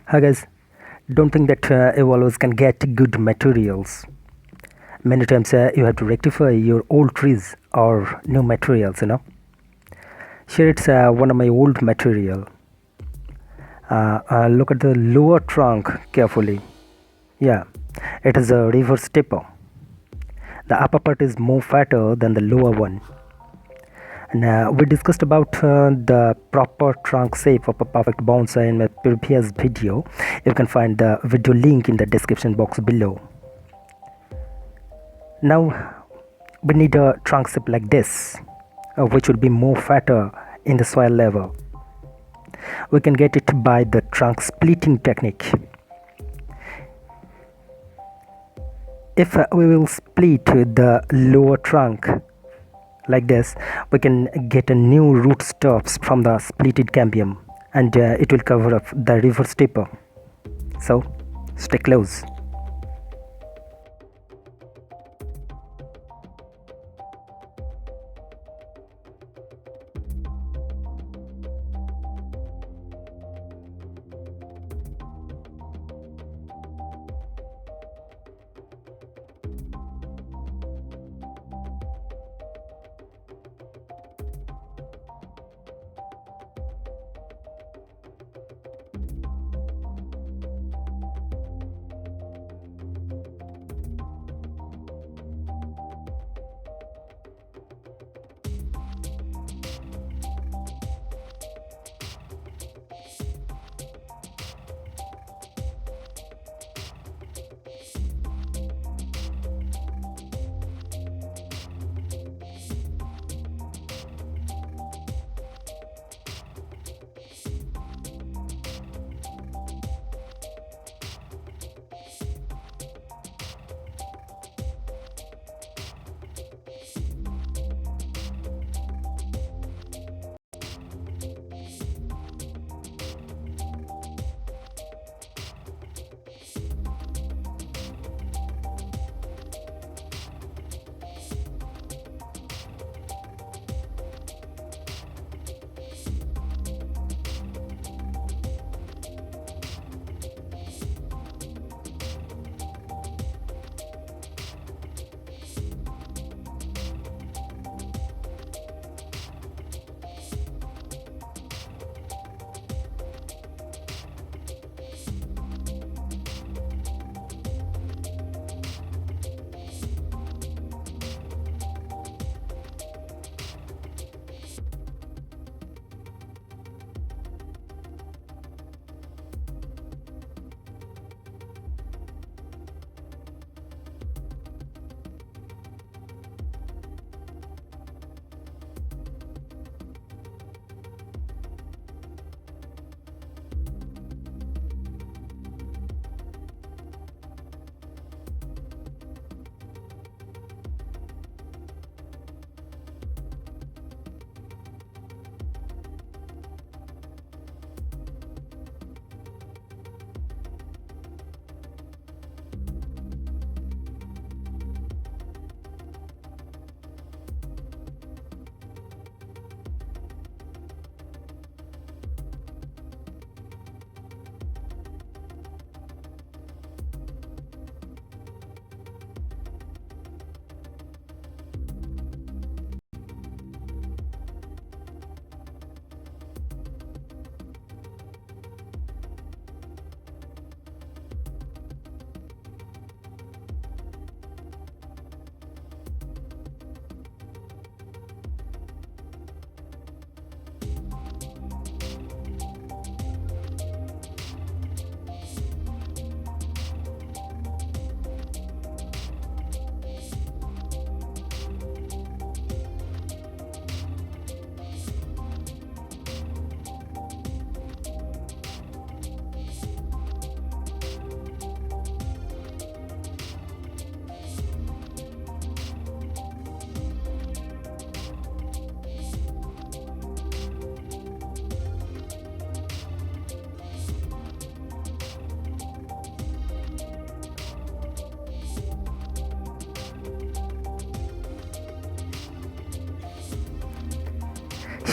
Hi guys, don't think that you always can get good materials. Many times you have to rectify your old trees or new materials. Here it's one of my old material. Look at the lower trunk carefully. Yeah, it is a reverse taper. The upper part is more fatter than the lower one. And we discussed about the proper trunk shape of a perfect bonsai in my previous video. You can find the video link in the description box below. Now we need a trunk shape like this, which will be more fatter in the soil level. We can get it by the trunk splitting technique. If we will split the lower trunk like this, we can get a new root stops from the splitted cambium, and it will cover up the reverse taper. So stay close.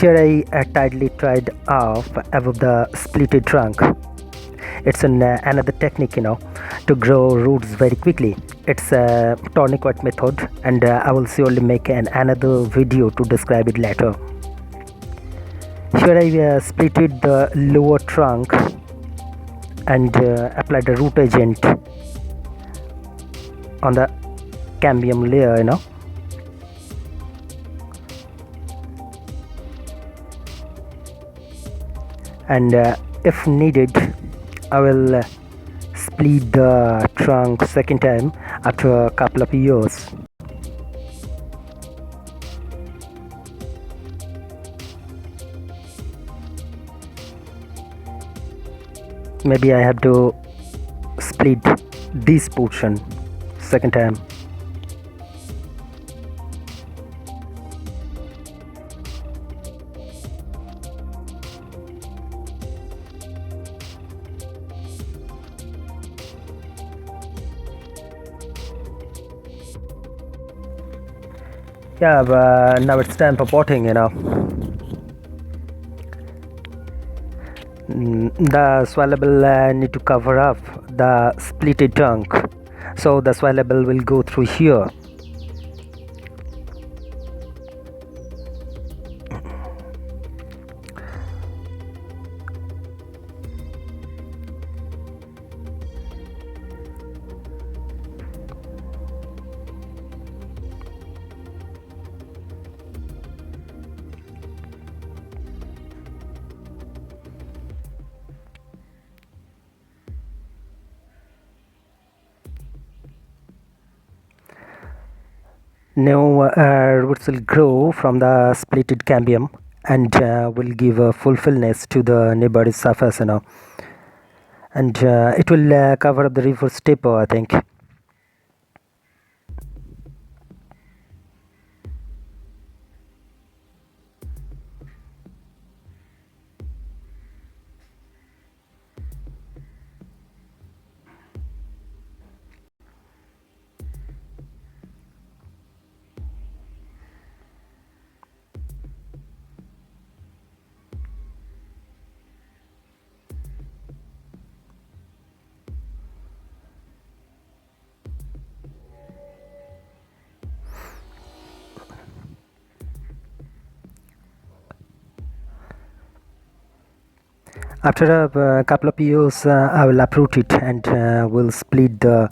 Here I tightly tied off above the splitted trunk. It's another technique, to grow roots very quickly. It's a tourniquet method, and I will surely make another video to describe it later. Here I splitted the lower trunk and applied a root agent on the cambium layer, and if needed I will split the trunk second time after a couple of years. Maybe I have to split this portion second time. Yeah, but now it's time for potting, The swallowable need to cover up the splitted trunk, so the swallowable will go through here. New roots will grow from the splitted cambium and will give a fulfillness to the neighboring surface, and it will cover up the reverse taper, I think. After a couple of years, I will uproot it and will split the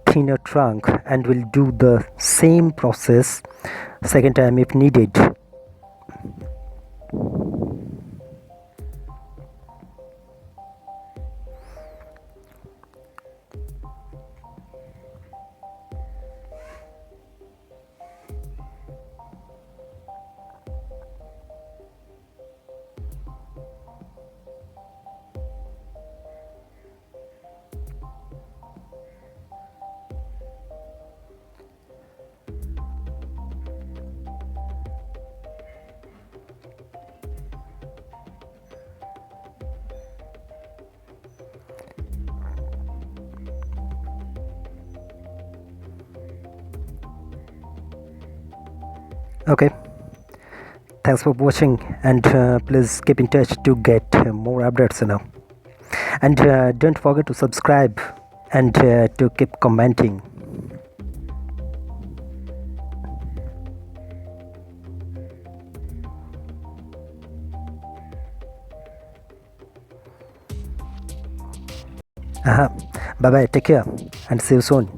thinner trunk, and will do the same process second time if needed. Okay, thanks for watching, and please keep in touch to get more updates, and don't forget to subscribe and to keep commenting. Bye bye, take care, and see you soon.